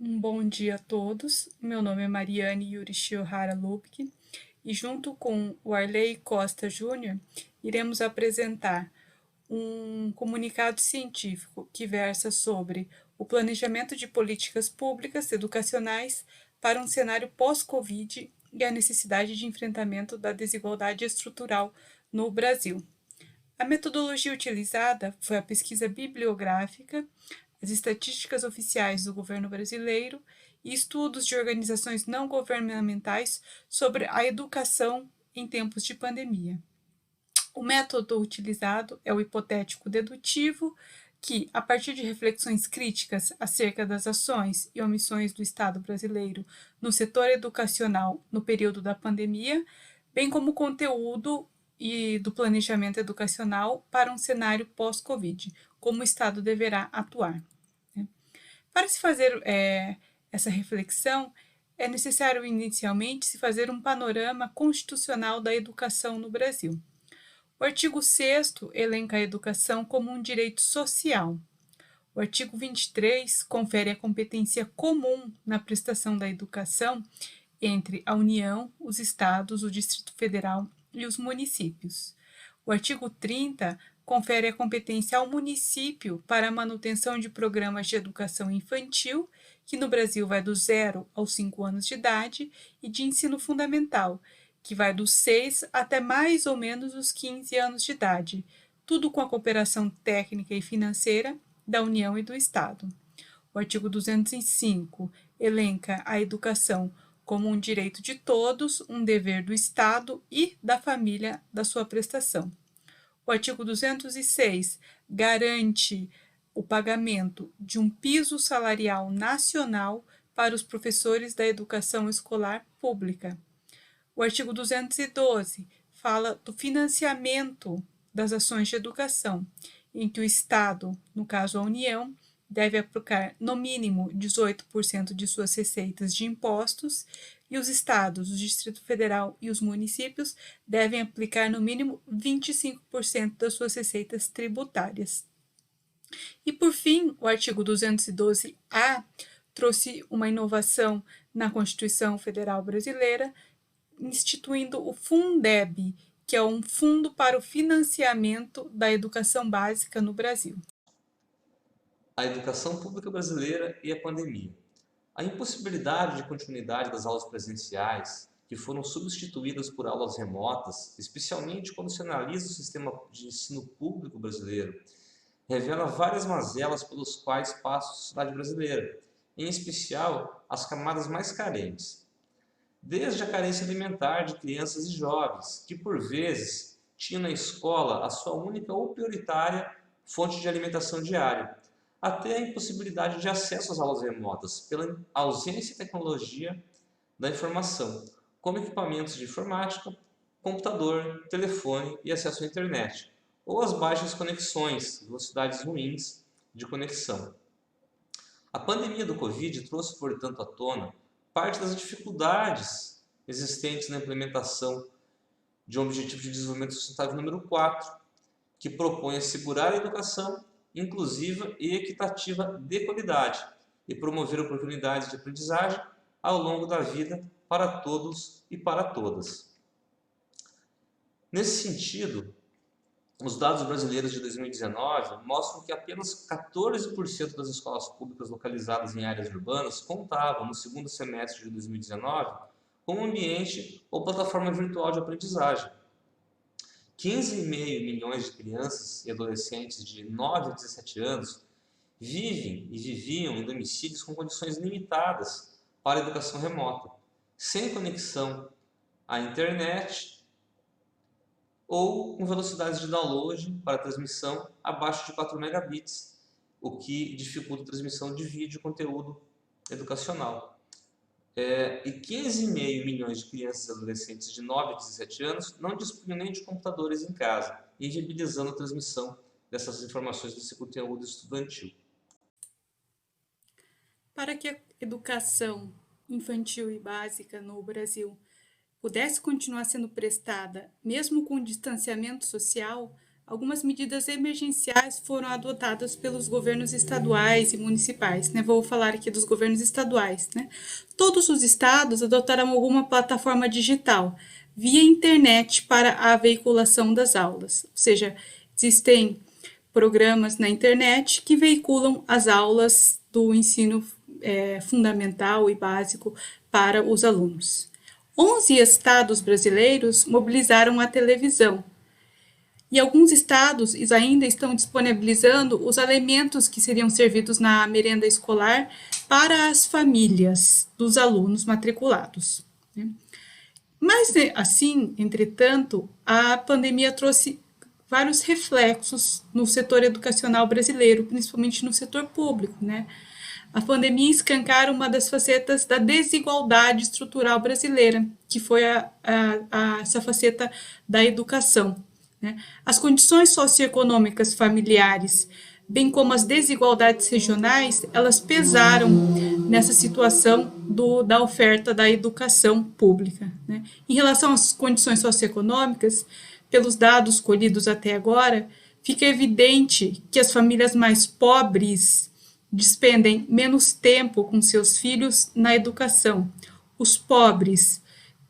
Um bom dia a todos. Meu nome é Mariane Yurishiohara Lubke e, junto com o Arley Costa Júnior, iremos apresentar um comunicado científico que versa sobre o planejamento de políticas públicas educacionais para um cenário pós-Covid e a necessidade de enfrentamento da desigualdade estrutural no Brasil. A metodologia utilizada foi a pesquisa bibliográfica, as estatísticas oficiais do governo brasileiro e estudos de organizações não governamentais sobre a educação em tempos de pandemia. O método utilizado é o hipotético dedutivo, que, a partir de reflexões críticas acerca das ações e omissões do Estado brasileiro no setor educacional no período da pandemia, bem como conteúdo e do planejamento educacional para um cenário pós-Covid, como o Estado deverá atuar. Para se fazer essa reflexão, é necessário inicialmente se fazer um panorama constitucional da educação no Brasil. O artigo 6º elenca a educação como um direito social. O artigo 23 confere a competência comum na prestação da educação entre a União, os Estados, o Distrito Federal e os municípios. O artigo 30 confere a competência ao município para a manutenção de programas de educação infantil, que no Brasil vai do 0 aos 5 anos de idade, e de ensino fundamental, que vai dos 6 até mais ou menos os 15 anos de idade, tudo com a cooperação técnica e financeira da União e do Estado. O artigo 205 elenca a educação como um direito de todos, um dever do Estado e da família da sua prestação. O artigo 206 garante o pagamento de um piso salarial nacional para os professores da educação escolar pública. O artigo 212 fala do financiamento das ações de educação, em que o Estado, no caso a União, deve aplicar no mínimo 18% de suas receitas de impostos e os estados, o Distrito Federal e os municípios devem aplicar no mínimo 25% das suas receitas tributárias. E, por fim, o artigo 212-A trouxe uma inovação na Constituição Federal Brasileira, instituindo o Fundeb, que é um fundo para o financiamento da educação básica no Brasil. A educação pública brasileira e a pandemia. A impossibilidade de continuidade das aulas presenciais, que foram substituídas por aulas remotas, especialmente quando se analisa o sistema de ensino público brasileiro, revela várias mazelas pelos quais passa a sociedade brasileira, em especial as camadas mais carentes. Desde a carência alimentar de crianças e jovens, que por vezes tinham na escola a sua única ou prioritária fonte de alimentação diária, até a impossibilidade de acesso às aulas remotas, pela ausência de tecnologia da informação, como equipamentos de informática, computador, telefone e acesso à internet, ou as baixas conexões, velocidades ruins de conexão. A pandemia do Covid trouxe, portanto, à tona parte das dificuldades existentes na implementação de um Objetivo de Desenvolvimento Sustentável número 4, que propõe assegurar a educação inclusiva e equitativa de qualidade e promover oportunidades de aprendizagem ao longo da vida para todos e para todas. Nesse sentido, os dados brasileiros de 2019 mostram que apenas 14% das escolas públicas localizadas em áreas urbanas contavam, no segundo semestre de 2019, com um ambiente ou plataforma virtual de aprendizagem. 15,5 milhões de crianças e adolescentes de 9 a 17 anos vivem e viviam em domicílios com condições limitadas para a educação remota, sem conexão à internet ou com velocidades de download para transmissão abaixo de 4 megabits, o que dificulta a transmissão de vídeo e conteúdo educacional. E 15,5 milhões de crianças e adolescentes de 9 a 17 anos não dispunham nem de computadores em casa, inviabilizando a transmissão dessas informações desse conteúdo estudantil. Para que a educação infantil e básica no Brasil pudesse continuar sendo prestada, mesmo com o distanciamento social, algumas medidas emergenciais foram adotadas pelos governos estaduais e municipais, né? Vou falar aqui dos governos estaduais, né? Todos os estados adotaram alguma plataforma digital via internet para a veiculação das aulas, ou seja, existem programas na internet que veiculam as aulas do ensino fundamental e básico para os alunos. 11 estados brasileiros mobilizaram a televisão, e alguns estados ainda estão disponibilizando os alimentos que seriam servidos na merenda escolar para as famílias dos alunos matriculados. Mas, assim, entretanto, a pandemia trouxe vários reflexos no setor educacional brasileiro, principalmente no setor público, né? A pandemia escancara uma das facetas da desigualdade estrutural brasileira, que foi essa faceta da educação, né? As condições socioeconômicas familiares, bem como as desigualdades regionais, elas pesaram nessa situação da oferta da educação pública, né? Em relação às condições socioeconômicas, pelos dados colhidos até agora, fica evidente que as famílias mais pobres despendem menos tempo com seus filhos na educação. Os pobres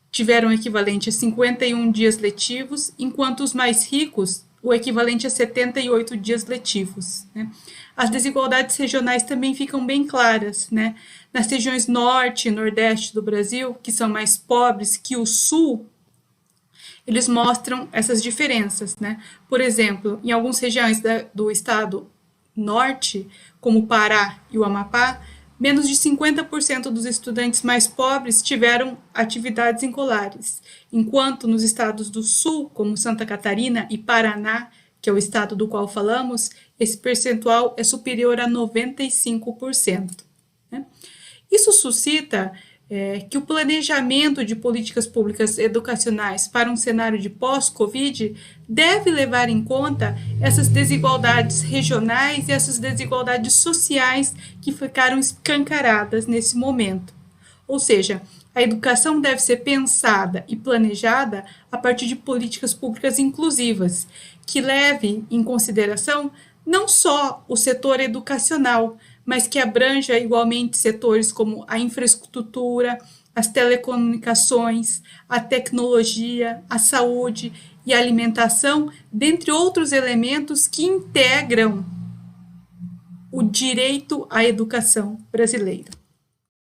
tiveram o equivalente a 51 dias letivos, enquanto os mais ricos, o equivalente a 78 dias letivos, né? As desigualdades regionais também ficam bem claras, né? Nas regiões norte e nordeste do Brasil, que são mais pobres que o sul, eles mostram essas diferenças, né? Por exemplo, em algumas regiões do estado norte, como o Pará e o Amapá, menos de 50% dos estudantes mais pobres tiveram atividades escolares, enquanto nos estados do sul, como Santa Catarina e Paraná, que é o estado do qual falamos, esse percentual é superior a 95%. Né? Isso suscita que o planejamento de políticas públicas educacionais para um cenário de pós-Covid deve levar em conta essas desigualdades regionais e essas desigualdades sociais que ficaram escancaradas nesse momento. Ou seja, a educação deve ser pensada e planejada a partir de políticas públicas inclusivas, que levem em consideração não só o setor educacional, mas que abranja igualmente setores como a infraestrutura, as telecomunicações, a tecnologia, a saúde e a alimentação, dentre outros elementos que integram o direito à educação brasileiro.